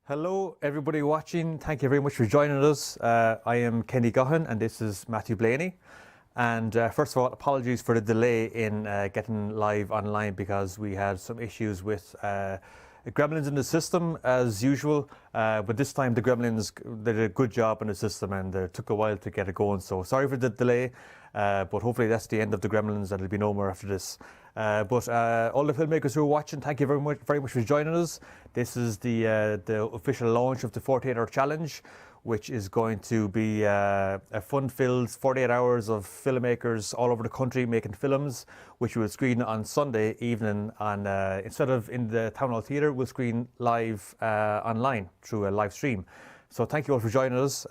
Hello, everybody watching. Thank you very much for joining us. I am Kenny Gohan, and this is Matthew Blaney. And first of all, apologies for the delay in getting live online because we had some issues with gremlins in the system as usual. But this time the gremlins did a good job in the system and it took a while to get it going. So sorry for the delay, but hopefully that's the end of the gremlins and there'll be no more after this. But all the filmmakers who are watching, thank you very much for joining us. This is the official launch of the 48-hour challenge, which is going to be a fun-filled 48 hours of filmmakers all over the country making films, which we'll screen on Sunday evening. On instead of in the Town Hall Theatre, we'll screen live online through a live stream. So thank you all for joining us.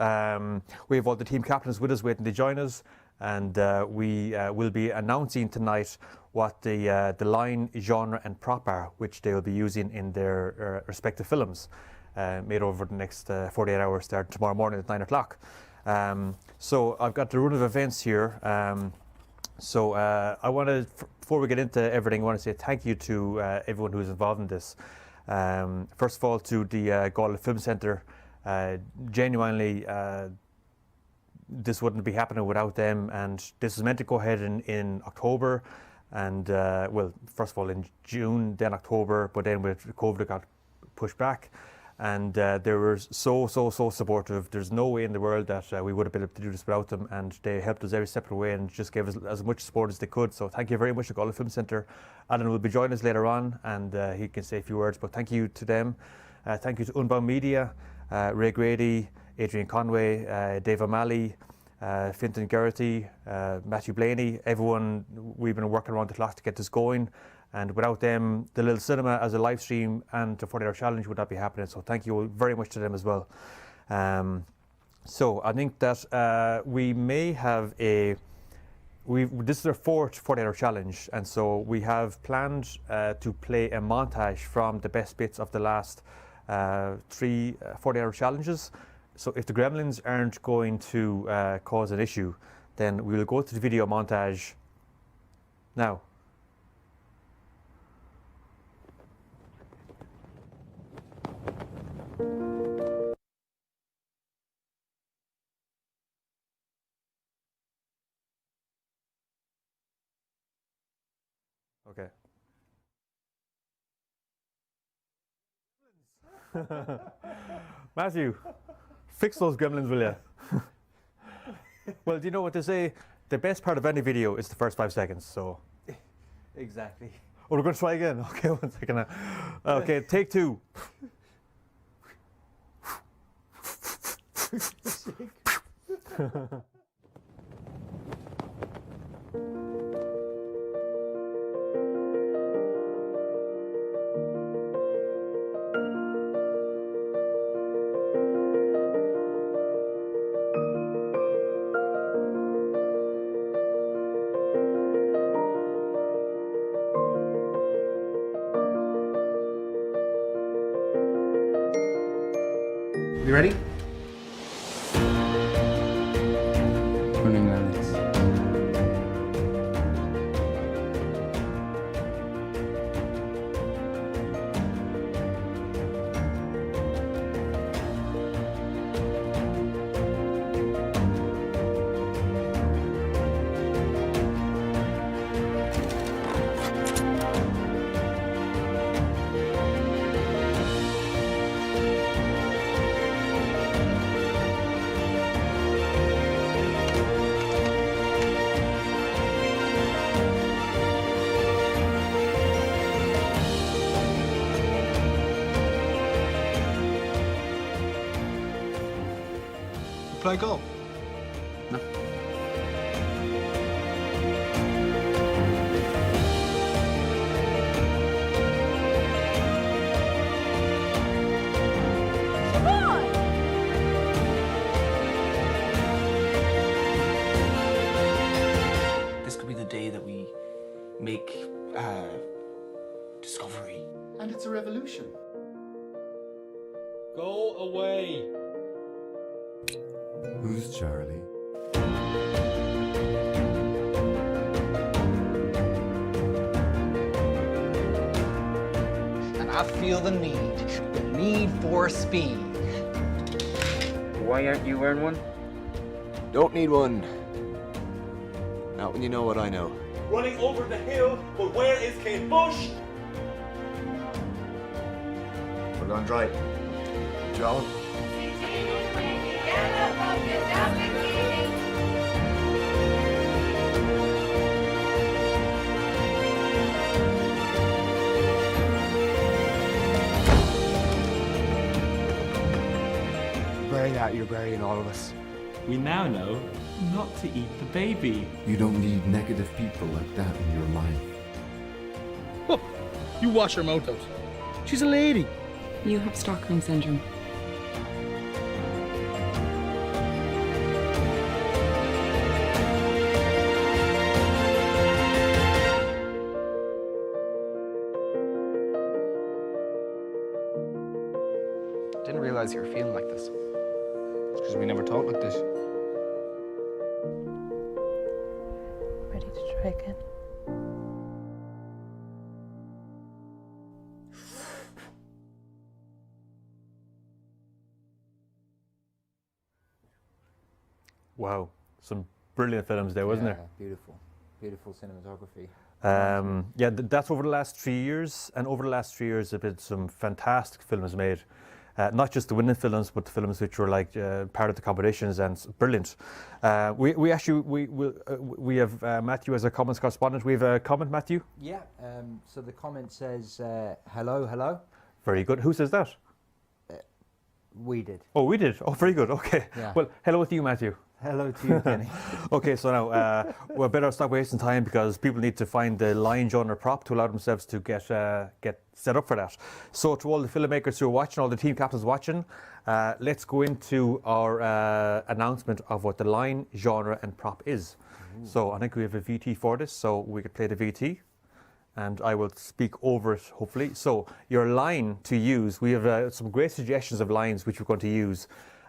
We have all the team captains with us waiting to join us, and we will be announcing tonight what the line, genre and prop are, which they will be using in their respective films. Made over the next 48 hours, starting tomorrow morning at 9 o'clock. So I've got the run of events here. So I want to, before we get into everything, I want to say thank you to everyone who's involved in this. First of all, to the Galway Film Centre. Genuinely, this wouldn't be happening without them, and this was meant to go ahead in October, and well, first of all in June, then October, but then with COVID it got pushed back. And they were so supportive. There's no way in the world that we would have been able to do this without them, and they helped us every step of the way and just gave us as much support as they could. So thank you very much to Galway Film Centre. Alan will be joining us later on, and he can say a few words, but thank you to them. Thank you to Unbound Media, Ray Grady, Adrian Conway, Dave O'Malley, Fintan Geraghty, Matthew Blaney, everyone. We've been working around the clock to get this going. And without them, the little cinema as a live stream and the 48-hour challenge would not be happening. So thank you very much to them as well. So I think that we may have this is our fourth 48-hour challenge. And so we have planned to play a montage from the best bits of the last three 48-hour challenges. So if the gremlins aren't going to cause an issue, then we will go to the video montage now. Okay. Matthew, fix those gremlins, will you? Well, do you know what they say? The best part of any video is the first 5 seconds, so. Exactly. Oh, we're going to try again? Okay, 1 second. Okay, take two. You ready? Morning, Alex. Play golf? No. This could be the day that we make discovery. And it's a revolution. Go away. Who's Charlie? And I feel the need for speed. Why aren't you wearing one? Don't need one. Not when you know what I know. Running over the hill, but where is Kate Bush? We're going dry. John? Bury that, you're burying all of us. We now know not to eat the baby. You don't need negative people like that in your life. Oh, you wash her mouth out. She's a lady. You have Stockholm Syndrome. Didn't realize you were feeling like this. It's because we never talked like this. Ready to try again? Wow, some brilliant films there, wasn't there? Beautiful, beautiful cinematography. Yeah, that's over the last 3 years, and over the last 3 years, there have been some fantastic films made. Not just the winning films, but the films which were like part of the competitions, and brilliant. We have Matthew as a comments correspondent. We have a comment, Matthew. Yeah. So the comment says, "Hello, hello." Very good. Who says that? We did. Oh, we did. Oh, very good. Okay. Yeah. Well, hello to you, Matthew. Hello to you, Kenny. Okay, so now we're better stop wasting time because people need to find the line genre prop to allow themselves to get set up for that. So to all the filmmakers who are watching, all the team captains watching, let's go into our announcement of what the line, genre and prop is. Ooh. So I think we have a VT for this, so we could play the VT and I will speak over it hopefully. So your line to use, we have some great suggestions of lines which we're going to use.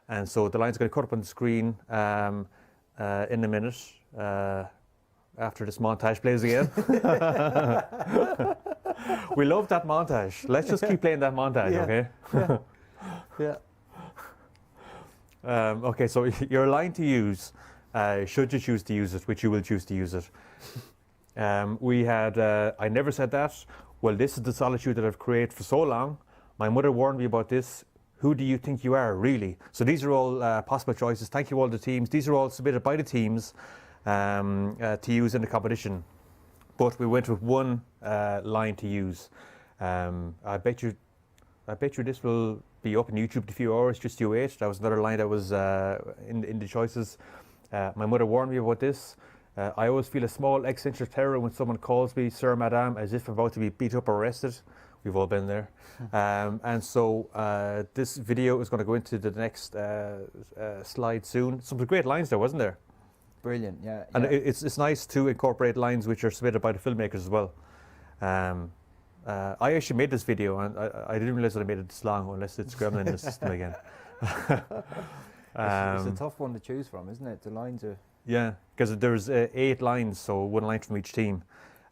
And so the line's going to cut up on the screen in a minute after this montage plays again. We love that montage. Let's just keep playing that montage, okay? Yeah. Okay, so your line to use, should you choose to use it, which you will choose to use it. We had, I never said that. Well, this is the solitude that I've created for so long. My mother warned me about this. Who do you think you are, really? So these are all possible choices. Thank you all the teams. These are all submitted by the teams to use in the competition. But we went with one line to use. I bet you this will be up on YouTube in a few hours, just you wait. That was another line that was in the choices. My mother warned me about this. I always feel a small eccentric terror when someone calls me Sir, Madame, as if I'm about to be beat up or arrested. We've all been there. And so this video is going to go into the next slide soon. Some great lines there, wasn't there? Brilliant, yeah. And it's nice to incorporate lines which are submitted by the filmmakers as well. I actually made this video, and I didn't realize that I made it this long, unless it's gremlin in the system again. It's a tough one to choose from, isn't it? The lines are... Yeah, because there's 8 lines, so one line from each team.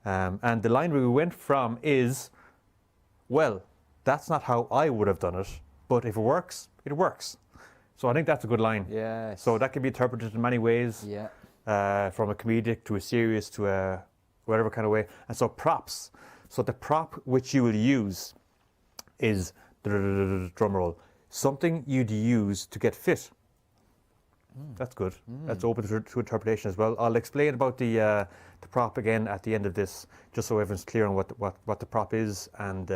And the line we went from is, well, that's not how I would have done it, but if it works, it works. So I think that's a good line. Yes. So that can be interpreted in many ways. Yeah. From a comedic to a serious to a whatever kind of way. And so props. So the prop which you will use is, drum roll, something you'd use to get fit. That's good. That's open to interpretation as well. I'll explain about the prop again at the end of this, just so everyone's clear on what the prop is and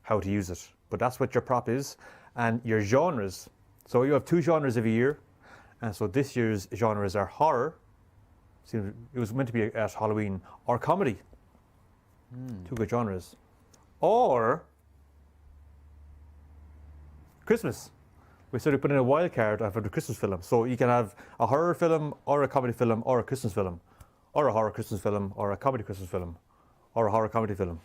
how to use it. But that's what your prop is. And your genres. So you have 2 genres every year. And so this year's genres are horror. See, it was meant to be at Halloween, or comedy. 2 good genres. Or Christmas. We sort of put in a wild card of a Christmas film. So you can have a horror film, or a comedy film, or a Christmas film, or a horror Christmas film, or a comedy Christmas film, or a horror comedy film.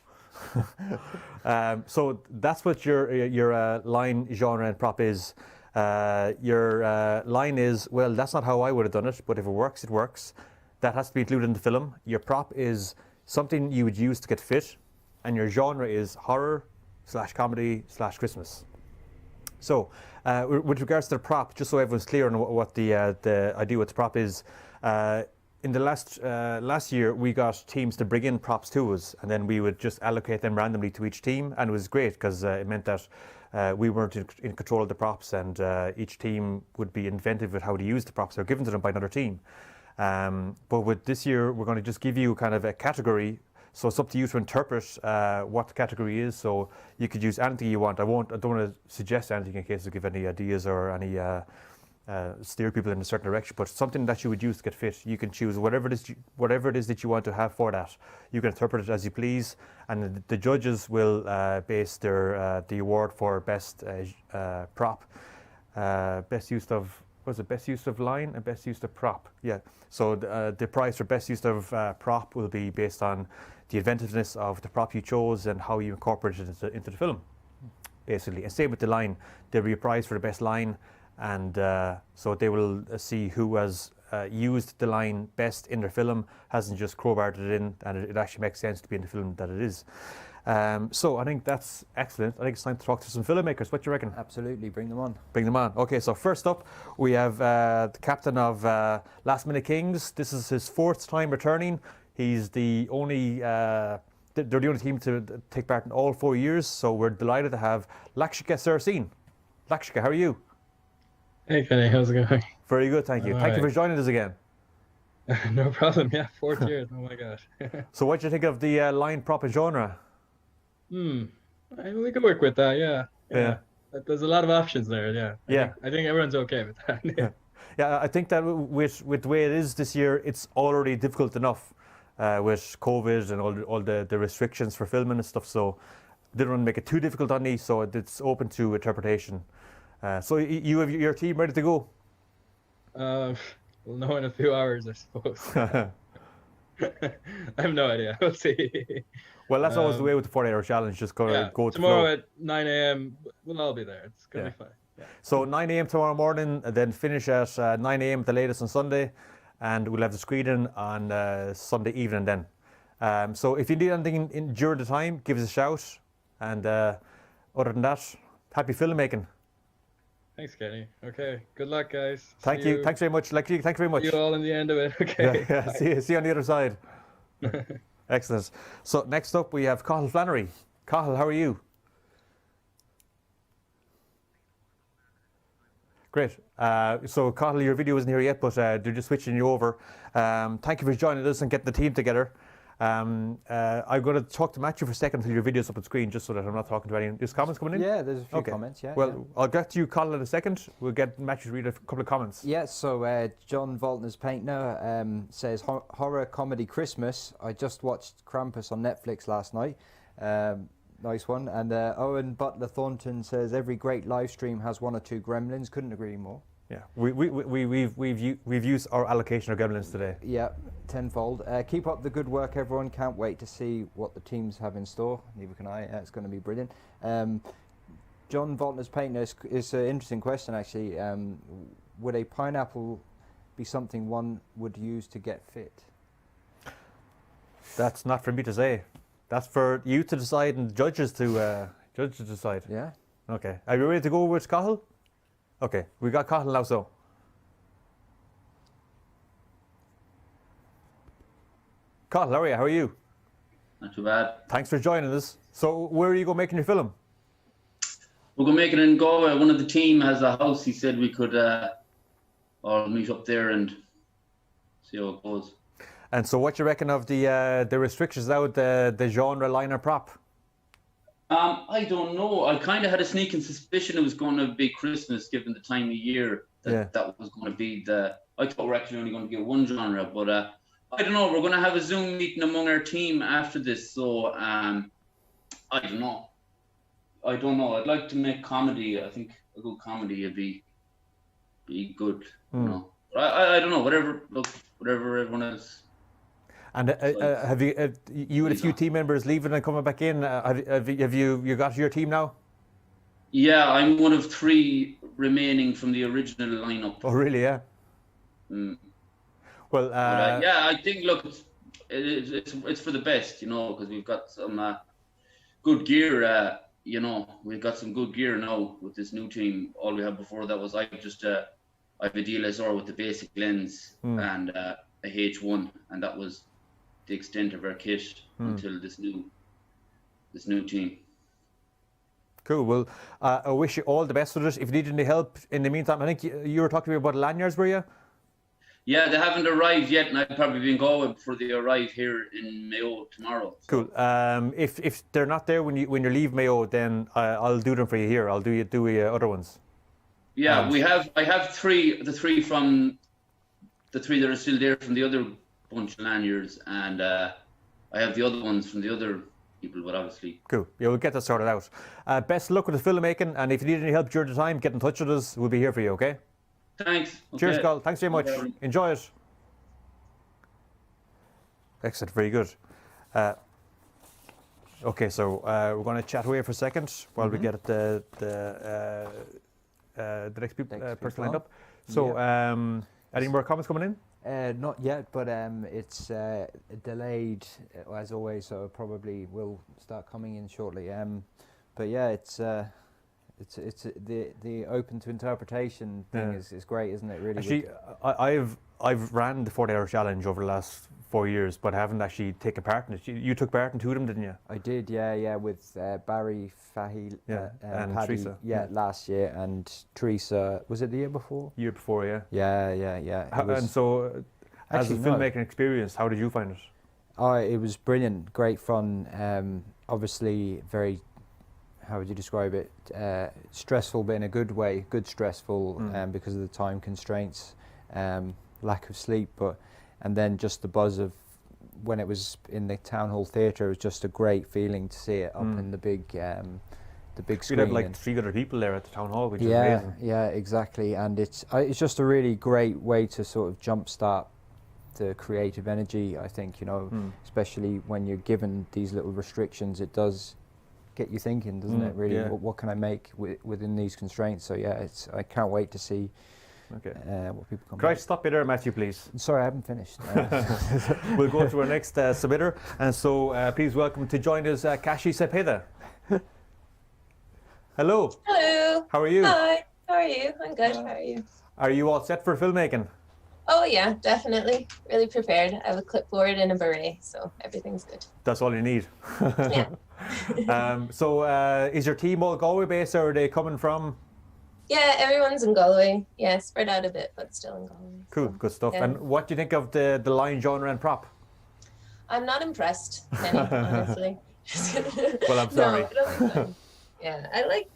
So that's what your line, genre, and prop is. Your line is, well, that's not how I would have done it, but if it works, it works. That has to be included in the film. Your prop is something you would use to get fit, and your genre is horror, drama/comedy/Christmas. So, with regards to the prop, just so everyone's clear on what the idea with the prop is, in the last year we got teams to bring in props to us, and then we would just allocate them randomly to each team, and it was great because it meant that we weren't in control of the props, and each team would be inventive with how to use the props that are given to them by another team. But with this year, we're going to just give you kind of a category. So it's up to you to interpret what the category is. So you could use anything you want. I don't want to suggest anything in case I give any ideas or any steer people in a certain direction. But something that you would use to get fit, you can choose whatever it is that you want to have for that. You can interpret it as you please, and the judges will base the award for best prop, best use of. Was it best use of line and best use of prop? Yeah. So the prize for best use of prop will be based on the inventiveness of the prop you chose and how you incorporated it into the film, basically. And same with the line. There'll be a prize for the best line, and so they will see who has used the line best in their film, hasn't just crowbarred it in, and it actually makes sense to be in the film that it is. So I think that's excellent. I think it's time to talk to some filmmakers. What do you reckon? Absolutely, bring them on. Bring them on. Okay, so first up, we have the captain of Last Minute Kings. This is his 4th time returning. He's the only, they're the only team to take part in all 4 years, so we're delighted to have Lakshika Saraseen. Lakshika, how are you? Hey Kenny, how's it going? Very good, thank you. Thank you for joining us again. No problem, yeah, 4th year, oh my gosh. So what do you think of the line prop and genre? We can work with that, yeah. There's a lot of options there, yeah. I think everyone's okay with that. Yeah, I think that with the way it is this year, it's already difficult enough with COVID and all the restrictions for filming and stuff. So didn't want to make it too difficult on me. So it's open to interpretation. So you have your team ready to go? We'll know in a few hours, I suppose. I have no idea. We'll see. Well, that's always the way with the 48-hour challenge. Just go tomorrow at 9 a.m. We'll all be there. It's gonna be fun. Yeah. So 9 a.m. tomorrow morning, and then finish at 9 a.m. at the latest on Sunday, and we'll have the screening on Sunday evening then. So if you need anything during the time, give us a shout. And other than that, happy filmmaking. Thanks, Kenny. Okay. Good luck, guys. Thank you. Thanks very much. Thank you very much. See you all in the end of it. Okay. Yeah. See you on the other side. Excellent. So next up we have Cathal Flannery. Cathal, how are you? Great. So Cathal, your video isn't here yet, but they're just switching you over. Thank you for joining us and getting the team together. I'm going to talk to Matthew for a second until your video's up on screen, just so that I'm not talking to anyone. There's comments coming in? Yeah, there's a few comments, yeah. Well, I'll get to you, Cathal, in a second. We'll get Matthew to read a couple of comments. Yeah, so John Voltner's Painter says, horror comedy Christmas. I just watched Krampus on Netflix last night. Nice one. And Owen Butler Thornton says, every great live stream has 1 or 2 gremlins. Couldn't agree more. Yeah, we've used our allocation of gremlins today. Yeah, tenfold. Keep up the good work, everyone. Can't wait to see what the teams have in store. Neither can I. It's going to be brilliant. John Voltner's Painter is an interesting question, actually. Would a pineapple be something one would use to get fit? That's not for me to say. That's for you to decide and judges to decide. Yeah. Okay. Are you ready to go with Cathal? Okay, we got Cathal now, so. Cathal, how are you? Not too bad. Thanks for joining us. So, where are you going making your film? We're going to make it in Galway. One of the team has a house. He said we could all meet up there and see how it goes. And so, what do you reckon of the restrictions now, the genre, line, or prop? I don't know. I kind of had a sneaking suspicion it was going to be Christmas, given the time of year that was going to be the. I thought we're actually only going to get one genre, but I don't know. We're going to have a Zoom meeting among our team after this, so I don't know. I'd like to make comedy. I think a good comedy would be good. You know, I don't know. Whatever everyone else. And have you and a few team members leaving and coming back in? Have you got your team now? Yeah, I'm one of 3 remaining from the original lineup. Oh, really? Yeah. Well, yeah, I think it's for the best, you know, because we've got some good gear you know, we've got some good gear now with this new team. All we had before that was I have a DLSR with the basic lens and a H1, and that was the extent of our kit until this new team. Cool. Well, I wish you all the best with it. If you need any help in the meantime, I think you were talking to me about lanyards, were you? Yeah, they haven't arrived yet, and I've probably been going before they arrive here in Mayo tomorrow. Cool. If they're not there when you leave Mayo, then I'll do them for you here. I'll do you other ones. Yeah, I have the three that are still there from the other bunch of lanyards, and I have the other ones from the other people, but obviously. Cool. Yeah, we'll get that sorted out. Best of luck with the filmmaking, and if you need any help during the time, get in touch with us. We'll be here for you. Okay. Thanks. Cheers, Okay. Carl. Thanks very much. Enjoy it. Excellent. Very good. Okay, so we're going to chat away for a second while we get the next person lined up. So, any more comments coming in? Not yet, but it's delayed as always, so probably will start coming in shortly. But yeah, it's the open to interpretation thing is great, isn't it? Really. Actually, I've ran the 40-hour challenge over the last 4 years, but I haven't actually taken part in it. You took part in two of them, didn't you? I did, yeah, with Barry Fahy, and Paddy, Teresa. last year, and Teresa. Was it the year before? Year before, yeah. Yeah. And so, as a filmmaking experience, how did you find it? Oh, it was brilliant, great fun. Obviously, very. How would you describe it? Stressful, but in a good way. Good stressful because of the time constraints, lack of sleep, and then just the buzz of when it was in the town hall theatre. It was just a great feeling to see it up in the big screen. We had like 300 people there at the town hall, which is amazing. Yeah, exactly. And it's just a really great way to sort of jumpstart the creative energy. I think especially when you're given these little restrictions, it does get you thinking, doesn't it? Really, what can I make within these constraints? So yeah, I can't wait to see what people come. Could I stop you there, Matthew, please? Sorry, I haven't finished. We'll go to our next submitter, and so please welcome to join us, Kashi Sepeda. Hello. Hello. How are you? Hi. How are you? I'm good. How are you? Are you all set for filmmaking? Oh yeah, definitely. Really prepared. I have a clipboard and a beret, so everything's good. That's all you need. Yeah. So is your team all Galway based, or are they coming from? Yeah, everyone's in Galway. Yeah, spread out a bit, but still in Galway. Cool, good stuff. Yeah. And what do you think of the line, genre, and prop? I'm not impressed, Kenny, honestly. Well, I'm sorry. No, it'll be fine. Yeah, I like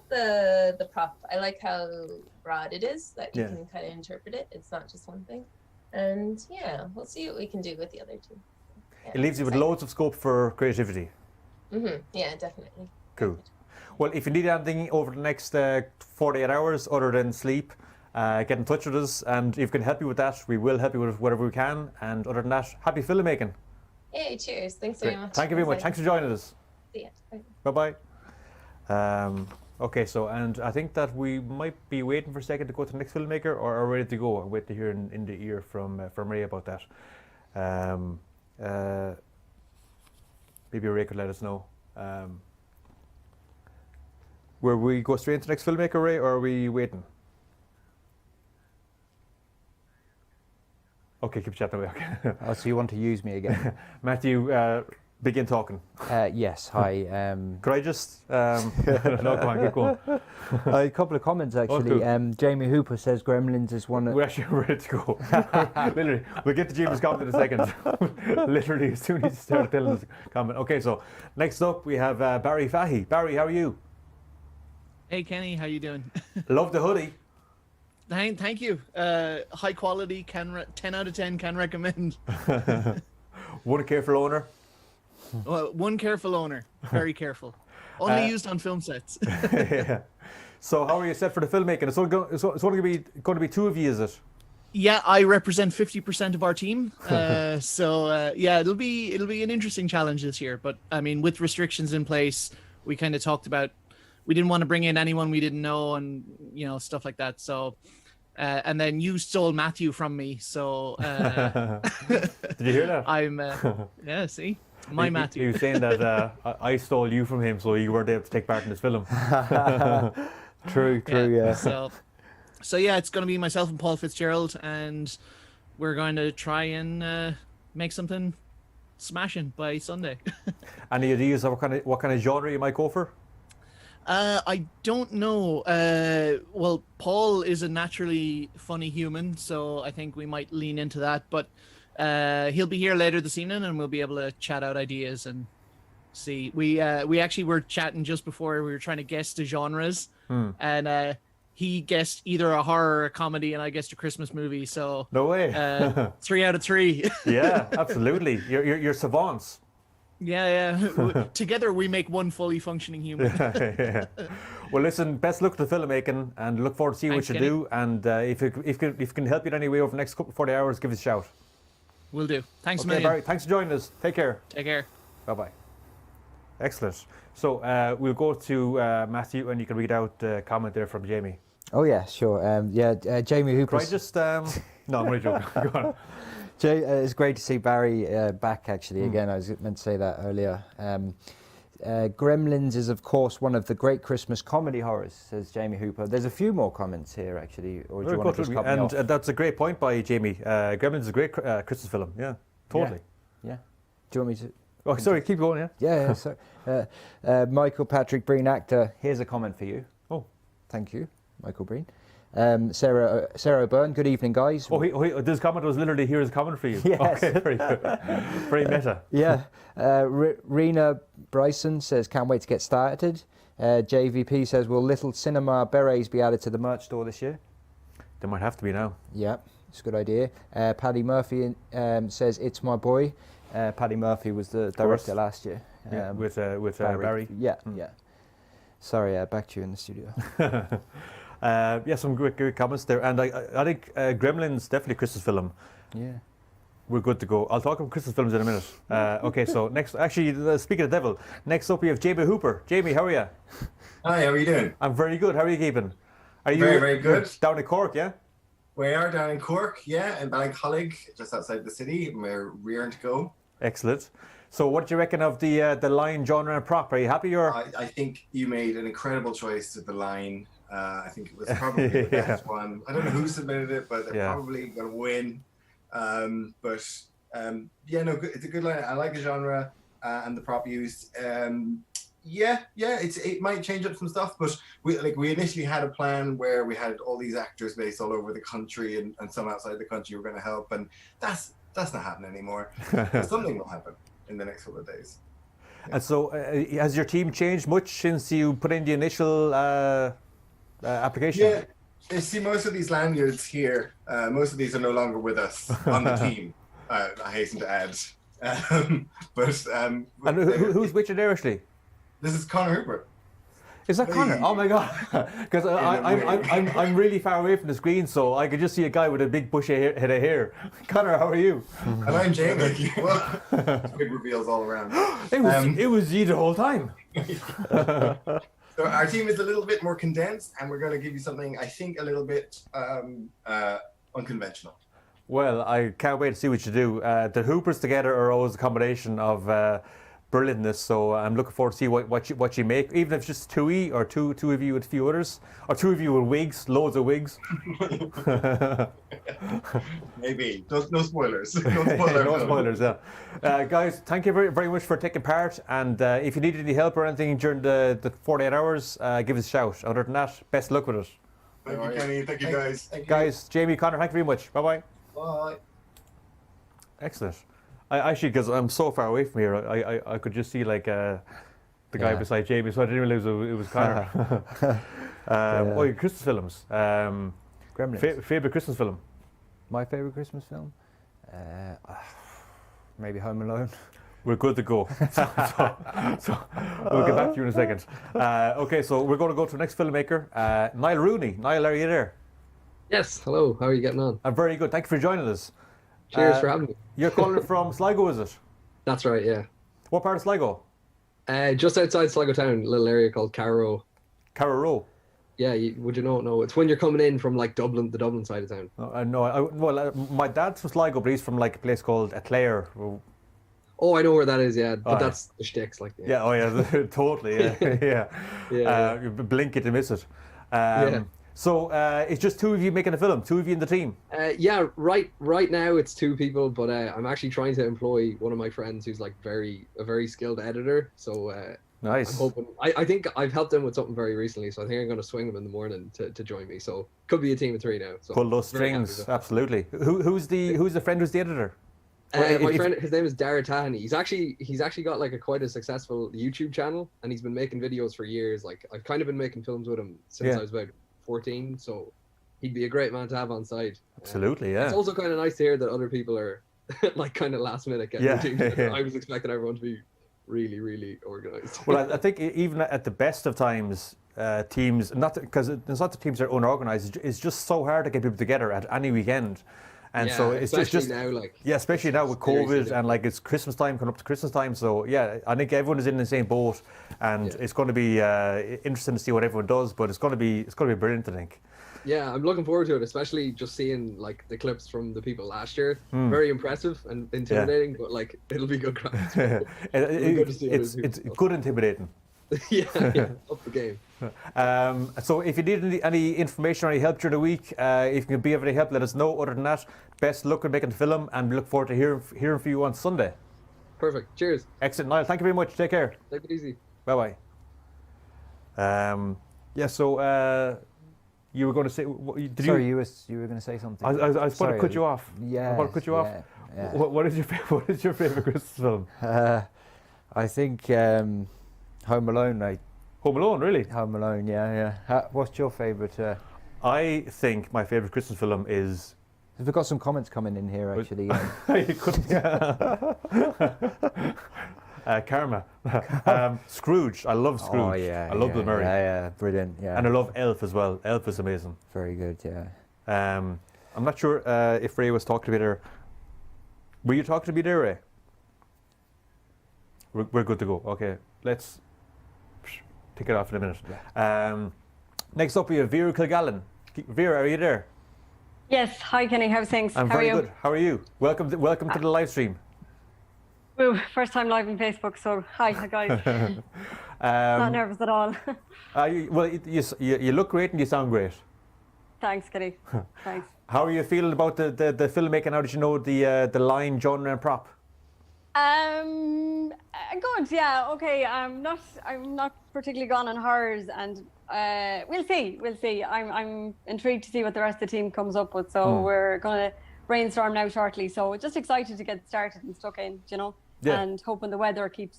the prop. I like how broad it is, that you can kind of interpret it. It's not just one thing. And yeah, we'll see what we can do with the other two. Yeah, It leaves you with loads of scope for creativity. Yeah, definitely. Cool. Well, if you need anything over the next 48 hours other than sleep, get in touch with us, and if you can help you with that, we will help you with whatever we can. And other than that, happy filmmaking. Hey, cheers. Thanks very much. Thank you very much. Thanks for joining us. See ya. Bye-bye. Okay, so, and I think that we might be waiting for a second to go to the next filmmaker, or are ready to go. I'll wait to hear in the ear from Ray about that. Maybe Ray could let us know. Will we go straight into the next filmmaker, Ray, or are we waiting? Okay, keep chatting away. Okay. Oh, so you want to use me again? Matthew, begin talking. Yes, hi. Could I just... no, come on, keep going. A couple of comments, actually. Cool. Jamie Hooper says Gremlins is one of... We're actually ready to go. Literally. We'll get to Jamie's comment in a second. Literally, as soon as you start telling us comment. Okay, so next up we have Barry Fahy. Barry, how are you? Hey, Kenny, how you doing? Love the hoodie. Thank you. High quality, 10 out of 10, can recommend. One careful owner. Well, one careful owner, very careful. Only used on film sets. Yeah. So how are you set for the filmmaking? It's only going to be two of you, is it? Yeah, I represent 50% of our team. Yeah, it'll be an interesting challenge this year. But I mean, with restrictions in place, we kind of talked about we didn't want to bring in anyone we didn't know, and stuff like that. So, and then you stole Matthew from me. So, did you hear that? Yeah. See. My Matthew. He was saying that I stole you from him, so you weren't able to take part in this film. True, yeah. So yeah, it's going to be myself and Paul Fitzgerald, and we're going to try and make something smashing by Sunday. Any ideas of what kind of genre you might go for? I don't know. Well, Paul is a naturally funny human, so I think we might lean into that. But he'll be here later this evening, and we'll be able to chat out ideas and see. We actually were chatting just before we were trying to guess the genres, and he guessed either a horror or a comedy, and I guessed a Christmas movie. So no way. 3 out of 3. Yeah, absolutely. You're savants. Yeah. Together we make one fully functioning human. Yeah. Well, listen, best luck to the filmmaking, and look forward to seeing what you do. And if it can help you in any way over the next 40 hours, give us a shout. Will do. Thanks, okay, Barry, thanks for joining us. Take care. Take care. Bye-bye. Excellent. So we'll go to Matthew, and you can read out the comment there from Jamie. Oh yeah, sure. Jamie Hooper. Could I just? No, I'm only joking. Go on. It's great to see Barry back. Actually, again, I was meant to say that earlier. Gremlins is, of course, one of the great Christmas comedy horrors, says Jamie Hooper. There's a few more comments here, actually. Or do you want to just cut me off? That's a great point by Jamie. Gremlins is a great Christmas film. Yeah, totally. Yeah. Do you want me to? Oh, sorry. Keep going. Yeah. Sorry. Michael Patrick Breen, actor. Here's a comment for you. Oh, thank you, Michael Breen. Sarah O'Byrne, good evening, guys. This comment was literally, here's a comment for you. Yes. Okay, very good. Very meta. Yeah. Rena Bryson says, can't wait to get started. JVP says, will little cinema berets be added to the merch store this year? They might have to be now. Yeah, it's a good idea. Paddy Murphy says, it's my boy. Paddy Murphy was the director last year. With Barry. Yeah. Sorry, back to you in the studio. Some great comments there, and I think Gremlins definitely a Christmas film. Yeah, we're good to go. I'll talk about Christmas films in a minute. Okay, so next, actually, speaking of the devil, next up we have Jamie Hooper. Jamie, how are you? Hi, how are you doing? I'm very good. How are you keeping? Are you very good? Down in Cork, yeah? We are down in Cork, yeah, in Ballincollig, just outside the city. We're rearing to go. Excellent. So, what do you reckon of the line, genre, and prop? Are you happy? Or I think you made an incredible choice with the line. I think it was probably the best one. I don't know who submitted it, but they're probably going to win. It's a good line. I like the genre and the prop used. It might change up some stuff, but we initially had a plan where we had all these actors based all over the country and some outside the country were going to help, and that's not happening anymore. Something will happen in the next couple of days. And so, has your team changed much since you put in the initial application? Yeah, you see most of these lanyards here, most of these are no longer with us on the team, I hasten to add. And who's which in there actually? This is Conor Hooper. Is that Conor? Oh my god! Because I'm really far away from the screen, so I could just see a guy with a big bushy head of hair. Conor, how are you? And I'm Jamie. Well, big reveals all around. It was you the whole time. So our team is a little bit more condensed, and we're going to give you something I think a little bit unconventional. Well, I can't wait to see what you do. The Hoopers together are always a combination of brilliantness, so I'm looking forward to see what you make, even if it's just two of you with a few others, or two of you with wigs, loads of wigs. Maybe. No spoilers. No spoilers, yeah. Guys, thank you very, very much for taking part, and if you need any help or anything during the 48 hours, give us a shout. Other than that, best luck with it. Thank you, Kenny. Thank you, guys. Guys, Jamie, Conor, thank you very much. Bye-bye. Bye. Excellent. Actually, because I'm so far away from here, I could just see like the guy beside Jamie, so I didn't realize it was Conor. Christmas films. Gremlins. Favorite Christmas film? My favorite Christmas film? Maybe Home Alone. We're good to go. so we'll get back to you in a second. Okay, so we're going to go to the next filmmaker, Niall Rooney. Niall, are you there? Yes. Hello. How are you getting on? I'm very good. Thank you for joining us. Cheers for having me. You're calling from Sligo, is it? That's right, yeah. What part of Sligo? Just outside Sligo town, a little area called Carrow. Carrow? Yeah, would you know? No, it's when you're coming in from like Dublin, the Dublin side of town. No, my dad's from Sligo, but he's from like a place called Clare. Oh, I know where that is. Yeah, but that's the shticks, like. Yeah. Oh yeah, totally. Yeah. Yeah. Blink it to miss it. So it's just two of you making a film, two of you in the team. Yeah, right now it's two people, but I'm actually trying to employ one of my friends who's like a very skilled editor. So nice. I'm hoping. I think I've helped him with something very recently, so I think I'm going to swing him in the morning to join me. So could be a team of three now. So pull those strings, absolutely. Who's the friend who's the editor? My friend, his name is Dara Tahani. He's actually got like quite a successful YouTube channel, and he's been making videos for years. Like I've kind of been making films with him since I was about 14, so he'd be a great man to have on side. Absolutely, yeah. It's also kind of nice to hear that other people are like kind of last minute getting routines. I was expecting everyone to be really, really organized. Well, I think even at the best of times, teams, because it's not the teams that are unorganized, it's just so hard to get people together at any weekend. And so it's just now, like especially now with COVID and like it's Christmas time, coming up to Christmas time. So yeah, I think everyone is in the same boat, and it's going to be interesting to see what everyone does. But it's going to be brilliant, I think. Yeah, I'm looking forward to it, especially just seeing like the clips from the people last year. Very impressive and intimidating, but like it'll be good. It's good intimidating. yeah, up the game. So if you need any information or any help during the week, if you can be of any help, let us know. Other than that, best luck in making the film, and we look forward to hearing from you on Sunday. Perfect. Cheers. Excellent, Niall. Thank you very much. Take care. Take it easy. Bye bye. So you were going to say? Sorry, you were going to say something. I was about to cut you off. Yeah. I was about to cut you off. Yeah. What is your favorite Christmas film? I think Home Alone, mate. Home Alone, really? Home Alone, yeah. What's your favourite? I think my favourite Christmas film is... We've got some comments coming in here, actually. You couldn't... Karma. Scrooge. I love Scrooge. Oh, yeah. I love Bill Murray. Yeah, brilliant, yeah. And I love Elf as well. Elf is amazing. Very good, yeah. I'm not sure if Ray was talking to me there. Were you talking to me there, Ray? We're good to go. Okay, let's take it off in a minute. Yeah. Next up, we have Vera Kilgallen. Vera, are you there? Yes. Hi, Kenny. How's things? I'm very good. How are you? Welcome to the live stream. Woo, first time live on Facebook, so hi guys. Not nervous at all. You look great and you sound great. Thanks, Kenny. Thanks. How are you feeling about the filmmaking? How did you know the line, genre, and prop? Good, yeah, okay. I'm not particularly gone on hers, and we'll see. I'm intrigued to see what the rest of the team comes up with. So we're gonna brainstorm now shortly. So just excited to get started and stuck in, and hoping the weather keeps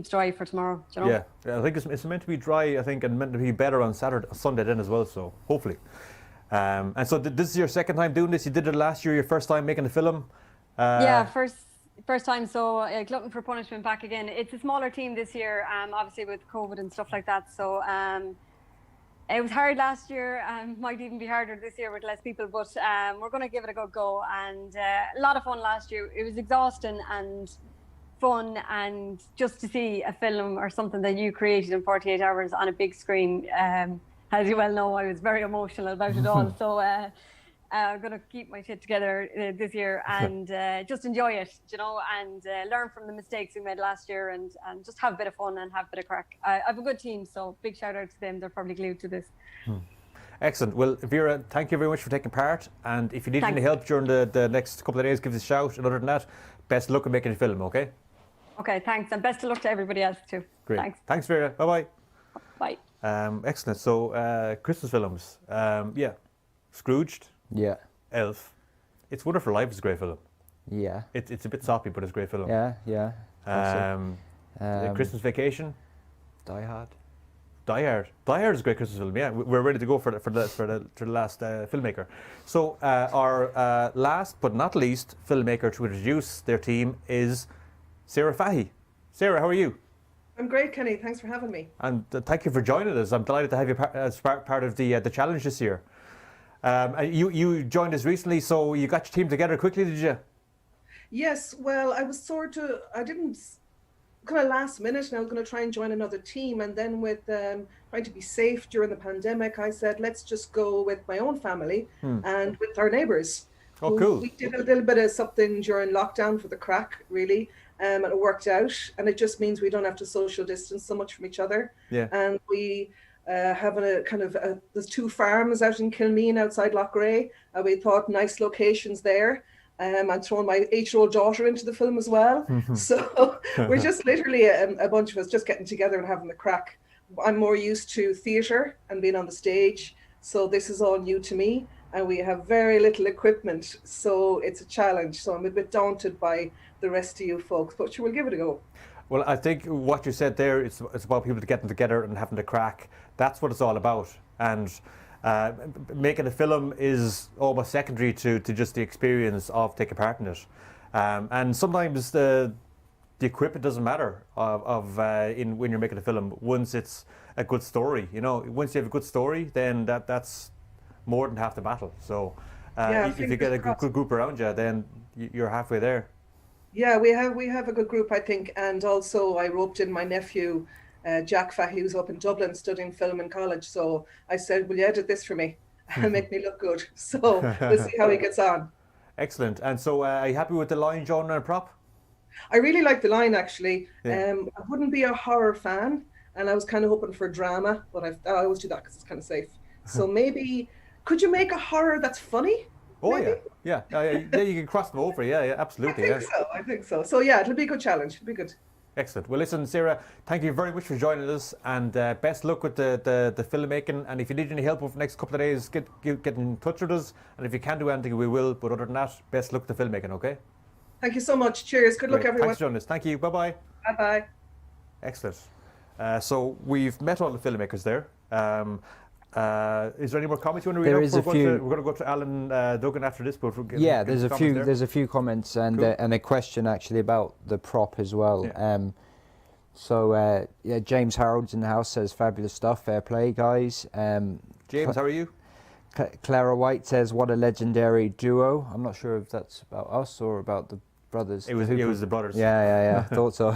dry for tomorrow. Yeah, I think it's meant to be dry. I think, and meant to be better on Sunday then as well. So hopefully. And so this is your second time doing this. You did it last year. Your first time making a film. Yeah, first time. So Glutton for Punishment back again. It's a smaller team this year, obviously with COVID and stuff like that. So it was hard last year. Might even be harder this year with less people. But we're going to give it a good go. And a lot of fun last year. It was exhausting and fun, and just to see a film or something that you created in 48 hours on a big screen. As you well know, I was very emotional about it all. So I'm going to keep my shit together this year and just enjoy it, and learn from the mistakes we made last year and just have a bit of fun and have a bit of crack. I have a good team, so big shout out to them. They're probably glued to this. Excellent. Well, Vera, thank you very much for taking part. And if you need any help during the next couple of days, give us a shout. And other than that, best of luck in making a film, okay? Okay, thanks. And best of luck to everybody else too. Great. Thanks, Vera. Bye-bye. Bye. Excellent. So, Christmas films. Scrooged. Yeah. Elf. It's Wonderful Life is a great film. Yeah. It's a bit soppy, but it's a great film. Yeah. Christmas Vacation. Die Hard. Die Hard is a great Christmas film. Yeah, we're ready to go for the last filmmaker. So our last but not least filmmaker to introduce their team is Sarah Fahey. Sarah, how are you? I'm great, Kenny. Thanks for having me. And thank you for joining us. I'm delighted to have you as part of the challenge this year. You joined us recently, so you got your team together quickly, did you? Yes. Well, I didn't kind of last minute, and I was going to try and join another team. And then with trying to be safe during the pandemic, I said, let's just go with my own family and with our neighbours. Oh, cool. We did a little bit of something during lockdown for the crack, really, and it worked out. And it just means we don't have to social distance so much from each other. Yeah. And we have a kind of there's 2 farms out in Kilmeen outside Loughrea. We thought nice locations there. I'm throwing my 8-year-old daughter into the film as well. So we're just literally a bunch of us just getting together and having the crack. I'm more used to theatre and being on the stage, so this is all new to me, and we have very little equipment, so it's a challenge. So I'm a bit daunted by the rest of you folks, but we'll give it a go. Well, I think what you said there, it's about people getting together and having the crack. That's what it's all about. And making a film is almost secondary to just the experience of taking part in it. And sometimes the equipment doesn't matter when you're making a film. Once it's a good story, once you have a good story, then that's more than half the battle. So if you get a good group around you, then you're halfway there. Yeah, we have a good group, I think, and also I roped in my nephew, Jack Fahy, who's up in Dublin studying film in college. So I said, will you edit this for me and make me look good? So we'll see how he gets on. Excellent. And so are you happy with the line, genre, and prop? I really like the line, actually. Yeah. I wouldn't be a horror fan, and I was kind of hoping for drama, but I always do that because it's kind of safe. So maybe, could you make a horror that's funny? Oh, maybe? yeah, you can cross them over. Yeah, absolutely. I think so. So yeah, it'll be a good challenge. It'll be good. Excellent. Well, listen, Sarah, thank you very much for joining us, and best luck with the filmmaking. And if you need any help over the next couple of days, get in touch with us. And if you can do anything, we will. But other than that, best luck with the filmmaking, okay? Thank you so much. Cheers. Good luck, everyone. Thanks for joining us. Thank you. Bye-bye. Bye-bye. Excellent. So we've met all the filmmakers there. Is there any more comments you want to read There out? is a few. We're going to go to Alan Duggan after this. But There's a few comments and Cool. And a question actually about the prop as well. Yeah. James Harold's in the house says fabulous stuff. Fair play, guys. James, how are you? Clara White says what a legendary duo. I'm not sure if that's about us or about the brothers. It was the brothers. Yeah. Thought so.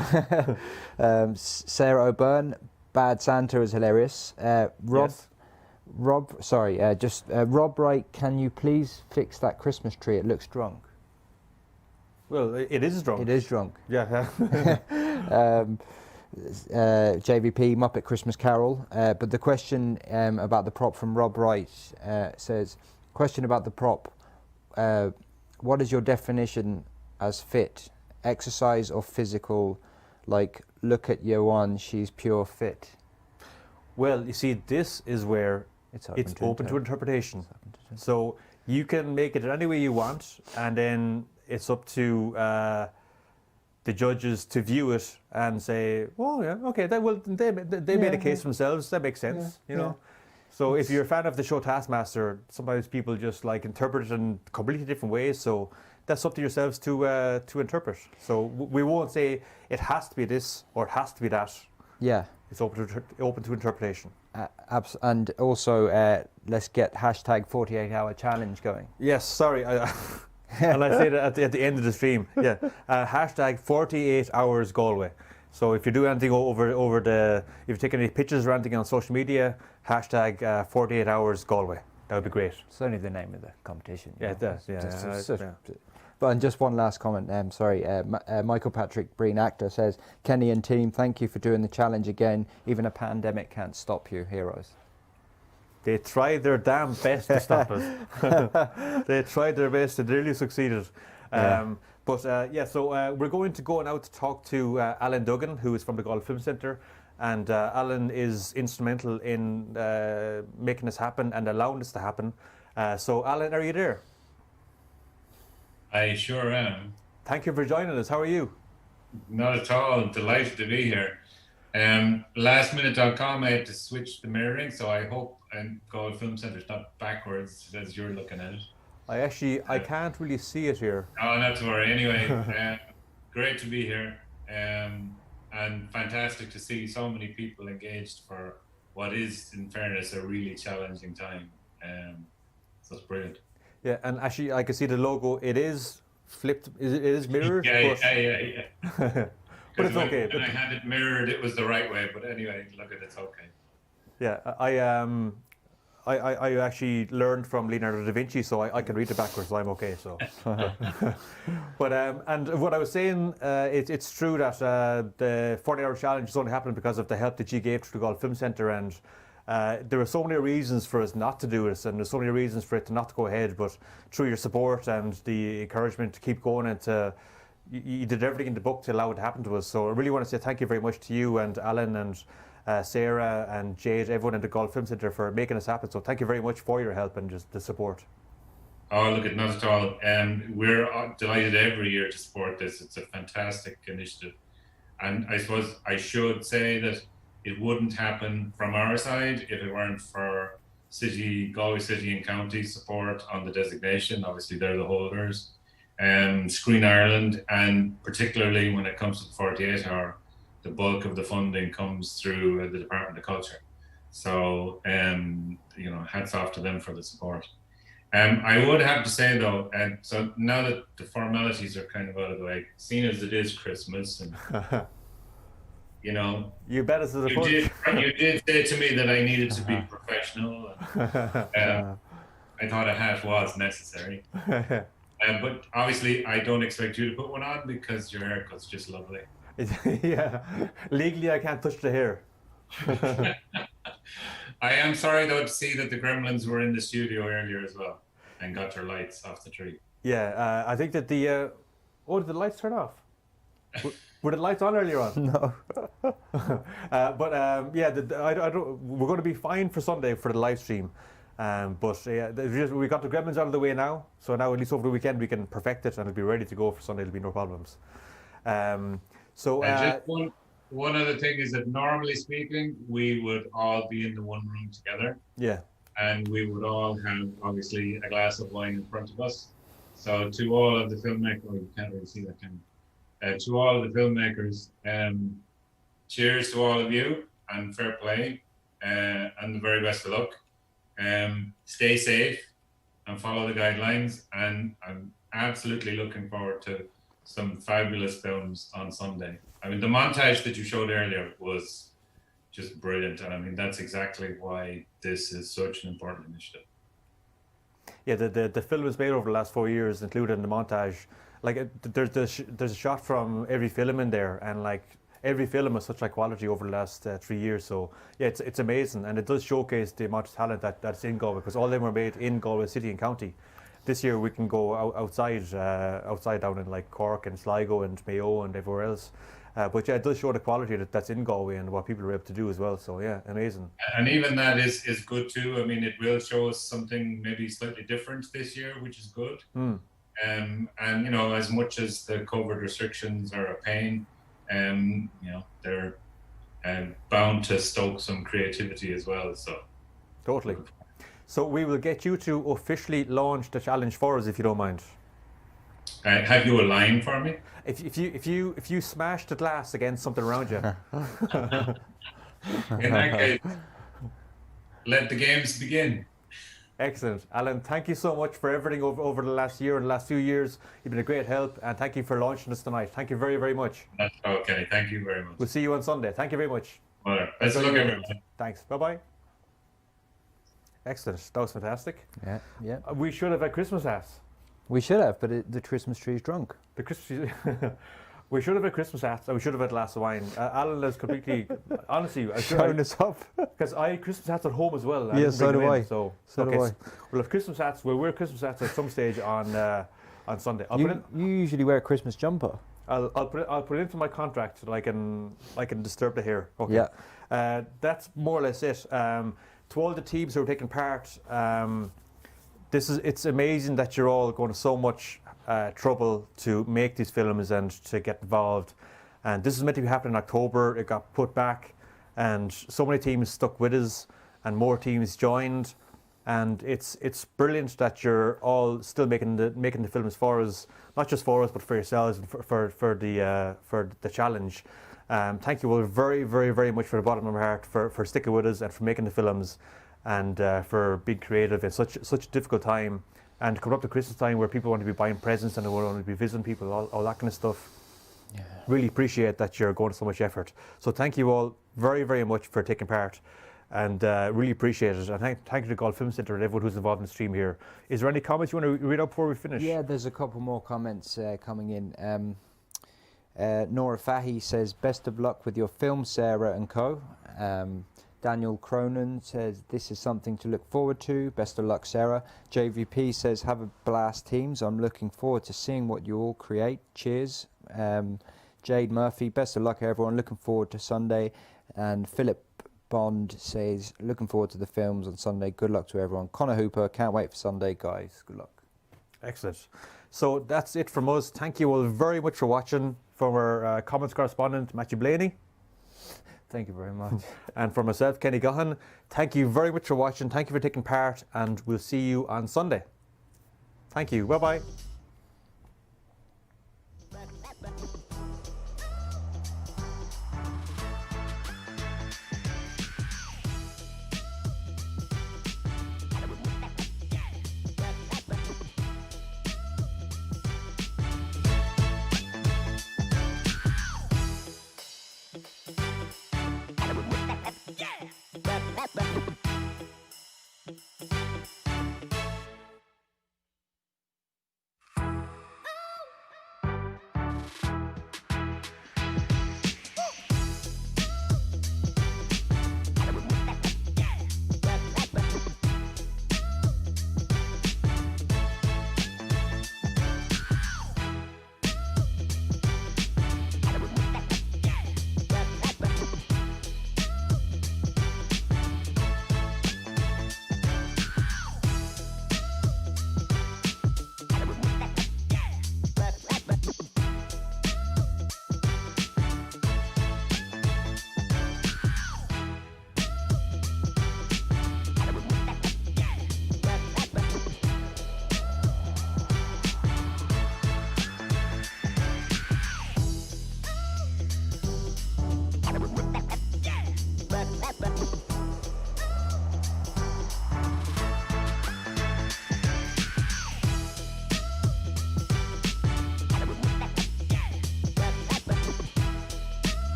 Sarah O'Byrne, Bad Santa is hilarious. Rob Wright, can you please fix that Christmas tree? It looks drunk. Well, it is drunk. It is drunk. Yeah. JVP, Muppet Christmas Carol. But the question about the prop from Rob Wright says, question about the prop. What is your definition as fit? Exercise or physical? Like, look at Yoan, she's pure fit. Well, you see, this is where it's open to interpretation. So you can make it any way you want, and then it's up to the judges to view it and say, "Oh, yeah, okay, they made a case for themselves. That makes sense, you know." So if you're a fan of the show Taskmaster, sometimes people just like interpret it in completely different ways. So that's up to yourselves to interpret. So we won't say it has to be this or it has to be that. Yeah. It's open to interpretation. And also, let's get hashtag 48-hour challenge going. Yes, sorry. And I say that at the end of the stream. Yeah. Hashtag 48 hours Galway. So if you do anything if you take any pictures or anything on social media, hashtag 48 hours Galway. That would be great. It's only the name of the competition. Yeah, it does. Yeah. But and just one last comment. Michael Patrick Breen, actor, says, Kenny and team, thank you for doing the challenge again. Even a pandemic can't stop you, heroes. They tried their damn best to stop us. They tried their best. They really succeeded. So we're going to go now to talk to Alan Duggan, who is from the Galway Film Centre. And Alan is instrumental in making this happen and allowing this to happen. So Alan, are you there? I sure am. Thank you for joining us. How are you? Not at all. Delighted to be here. Lastminute.com, I had to switch the mirroring, so I hope Galway Film Centre's not backwards as you're looking at it. I can't really see it here. Oh, not to worry. Anyway, great to be here. And fantastic to see so many people engaged for what is, in fairness, a really challenging time. So it's brilliant. Yeah, and actually, I can see the logo. It is flipped. It is mirrored. Yeah. But it's okay. When I had it mirrored, it was the right way. But anyway, look at it's okay. Yeah, I actually learned from Leonardo da Vinci, so I can read it backwards, so I'm okay. So, but and what I was saying, it's true that the 40-hour challenge is only happening because of the help that you gave to the Galway Film Centre, and there were so many reasons for us not to do this, and there's so many reasons for it to not go ahead. But through your support and the encouragement to keep going and to you did everything in the book to allow it to happen to us. So I really want to say thank you very much to you and Alan and Sarah and Jade, everyone in the Galway Film Centre for making this happen. So thank you very much for your help and just the support. Oh, look, not at all. We're delighted every year to support this. It's a fantastic initiative. And I suppose I should say that it wouldn't happen from our side if it weren't for Galway City and County support on the designation. Obviously, they're the holders. Screen Ireland, and particularly when it comes to the 48 hour, the bulk of the funding comes through the Department of Culture. So, hats off to them for the support. I would have to say though, so now that the formalities are kind of out of the way, seeing as it is Christmas, and you bet us you did say to me that I needed to be professional. And, I thought a hat was necessary. But obviously, I don't expect you to put one on because your haircut's just lovely. Yeah, legally I can't touch the hair. I am sorry though to see that the Gremlins were in the studio earlier as well and got their lights off the tree. Yeah, I think that did the lights turn off? Were the lights on earlier on? No. We're going to be fine for Sunday for the live stream. But we got the Gremlins out of the way now, so now at least over the weekend we can perfect it and it'll be ready to go for Sunday. There'll be no problems. Just one other thing is that normally speaking, we would all be in the one room together. Yeah. And we would all have obviously a glass of wine in front of us. So to all of the filmmakers, you can't really see that, can you? To all of the filmmakers, cheers to all of you and fair play and the very best of luck. Stay safe and follow the guidelines, and I'm absolutely looking forward to some fabulous films on Sunday. I mean, the montage that you showed earlier was just brilliant, and I mean that's exactly why this is such an important initiative. Yeah, the film was made over the last 4 years, including the montage. Like there's a shot from every film in there, and like every film has such high quality over the last 3 years. So yeah, it's amazing, and it does showcase the amount of talent that's in Galway, because all of them were made in Galway City and County. This year we can go outside down in like Cork and Sligo and Mayo and everywhere else. But yeah, it does show the quality that's in Galway and what people are able to do as well. So yeah, amazing. And even that is good too. I mean, it will show us something maybe slightly different this year, which is good. And as much as the COVID restrictions are a pain, they're bound to stoke some creativity as well. So totally. So we will get you to officially launch the challenge for us, if you don't mind. Have you a line for me? If you smash the glass against something around you. In that case, let the games begin. Excellent. Alan, thank you so much for everything over the last year and the last few years. You've been a great help, and thank you for launching us tonight. Thank you very, very much. That's okay. Thank you very much. We'll see you on Sunday. Thank you very much. All right. Best of luck, everyone. Thanks. Bye-bye. Excellent. That was fantastic. Yeah. We should have had Christmas hats. We should have, but the Christmas tree is drunk. The Christmas tree. We should have had Christmas hats, and we should have had a glass of wine. Alan is completely, honestly, showing us up. Because I had Christmas hats at home as well. Yeah, so do I. So do I. We'll have Christmas hats. We'll wear Christmas hats at some stage on Sunday. You usually wear a Christmas jumper. I'll put it into my contract so that I can disturb the hair. Okay. Yeah. That's more or less it. To all the teams who are taking part, it's amazing that you're all going to so much trouble to make these films and to get involved. And this is meant to be happening in October. It got put back, and so many teams stuck with us, and more teams joined. And it's brilliant that you're all still making the films for us, not just for us, but for yourselves and for the challenge. Thank you all very, very, very much from the bottom of my heart for sticking with us and for making the films, and for being creative in such a difficult time, and coming up to Christmas time where people want to be buying presents and they want to be visiting people, all that kind of stuff. Yeah. Really appreciate that you're going to so much effort. So thank you all very, very much for taking part. and really appreciate it. And thank you to Galway Film Centre and everyone who's involved in the stream here. Is there any comments you want to read out before we finish? Yeah, there's a couple more comments coming in. Nora Fahy says, best of luck with your film, Sarah and co. Daniel Cronin says, this is something to look forward to. Best of luck, Sarah. JVP says, have a blast, teams. I'm looking forward to seeing what you all create. Cheers. Jade Murphy, best of luck, everyone. Looking forward to Sunday. And Philip Bond says, looking forward to the films on Sunday. Good luck to everyone. Connor Hooper, can't wait for Sunday, guys. Good luck. Excellent. So that's it from us. Thank you all very much for watching. From our comments correspondent, Matthew Blaney. Thank you very much. And for myself, Kenny Gahan, thank you very much for watching. Thank you for taking part, and we'll see you on Sunday. Thank you. Bye-bye. Yeah.